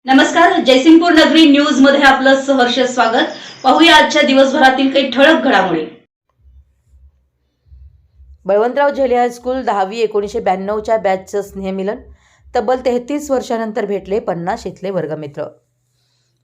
नमस्कार, जयसिंगपूर नगरी न्यूज मध्ये आपलं सहर्ष स्वागत। पाहूया आजच्या दिवसभरातील काही ठळक घडामोडी। बळवंतराव झेले हायस्कूल 10वी 1992च्या बॅचचं स्नेहमिलन। तब्बल 33 वर्षानंतर भेटले 50 इथले वर्गमित्र।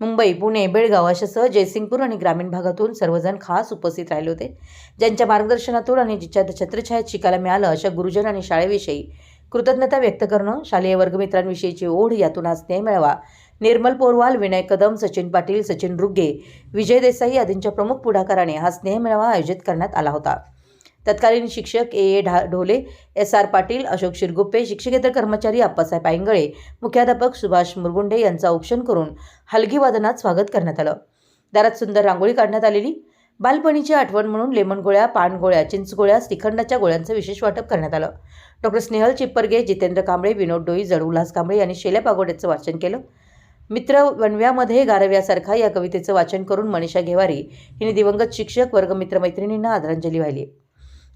मुंबई, पुणे, बेळगाव अशासह जयसिंगपूर आणि ग्रामीण भागातून सर्वजण खास उपस्थित राहिले होते, ज्यांच्या मार्गदर्शनातून आणि जिच्या छत्रछायात शिकायला मिळालं अशा गुरुजन आणि शाळेविषयी कृतज्ञता व्यक्त करणं, शालेय वर्गमित्रांविषयीची ओढ, यातून हा स्नेह मेळावा निर्मल पोरवाल, विनय कदम, सचिन पाटील, सचिन रुग्गे, विजय देसाई आदींच्या प्रमुख पुढाकाराने हा स्नेह मेळावा आयोजित करण्यात आला होता। तत्कालीन शिक्षक ए ढोले, SR पाटील, अशोक शिरगुप्पे, शिक्षकेतर कर्मचारी अप्पासाहेब आयंगळे, मुख्याध्यापक सुभाष मुरगुंडे यांचा औक्षण करून हलगी वादनात स्वागत करण्यात आलं। दारात सुंदर रांगोळी काढण्यात आलेली। बालपणीची आठवण म्हणून लेमन गोळ्या, पान गोळ्या, चिंच गोळ्या, श्रीखंडाच्या गोळ्यांचं विशेष वाटप करण्यात आलं। डॉ. स्नेहल चिप्परगे, जितेंद्र कांबळे, विनोद डोई, जड उल्हास कांबळे यांनी शेल्या पागोड्याचं वाचन केलं। मित्र वनव्यामध्ये गारव्यासारखा या कवितेचं वाचन करून मनीषा घेवारी हिने दिवंगत शिक्षक, वर्गमित्र, मैत्रिणींना आदरांजली वाहिली।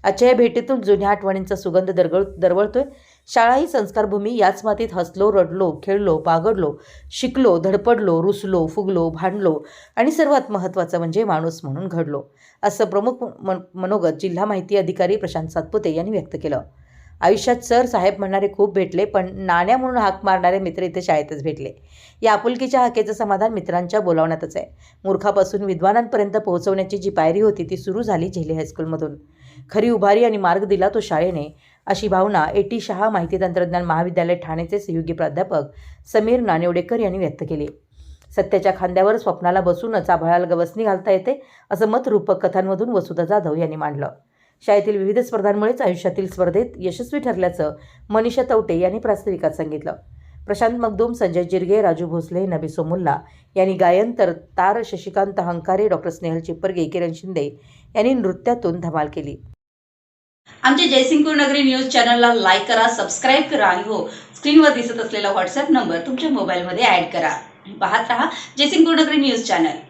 आजच्या या भेटीतून जुन्या आठवणींचा सुगंध दरवळतोय। शाळा ही संस्कारभूमी, याच मातीत हसलो, रडलो, खेळलो, बागडलो, शिकलो, धडपडलो, रुसलो, फुगलो, भांडलो आणि सर्वात महत्त्वाचं म्हणजे माणूस म्हणून घडलो, असं प्रमुख मनोगत जिल्हा माहिती अधिकारी प्रशांत सातपुते यांनी व्यक्त केलं। आयुष्यात सर साहेब म्हणणारे खूप भेटले, पण नाण्या म्हणून हाक मारणारे मित्र इथे शाळेतच भेटले। या आपुलकीच्या हाकेचं समाधान मित्रांच्या बोलावण्यातच आहे। मूर्खापासून विद्वानांपर्यंत पोहोचवण्याची जी पायरी होती ती सुरू झाली झेले हायस्कूलमधून। खरी उभारी आणि मार्ग दिला तो शाळेने, अशी भावना AT शहा माहिती तंत्रज्ञान महाविद्यालय ठाणेचे सहयोगी प्राध्यापक समीर नानिवडेकर यांनी व्यक्त केली। सत्याच्या खांद्यावर स्वप्नाला बसूनच आभाळाला गवसणी घालता येते, असं मत रूपक कथांमधून वसुधा जाधव यांनी मांडलं। शाळेतील विविध स्पर्धांमुळेच आयुष्यातील स्पर्धेत यशस्वी ठरल्याचं मनीषा तवटे यांनी प्रास्ताविकात सांगितलं। प्रशांत मगदूम, संजय जिरगे, राजू भोसले, नबी सोमुल्ला यांनी गायन, तर तार शशिकांत हंकारे, डॉ. स्नेहल चिप्परगे, किरण शिंदे यांनी नृत्यातून धमाल केली। आमच्या जयसिंगपूर नगरी न्यूज चॅनलला लाईक करा, सबस्क्राईब करा आणि हो, स्क्रीनवर दिसत असलेला व्हॉट्सअप नंबर तुमच्या मोबाईलमध्ये ॲड करा। पाहत रहा जयसिंगपूर नगरी न्यूज चॅनल।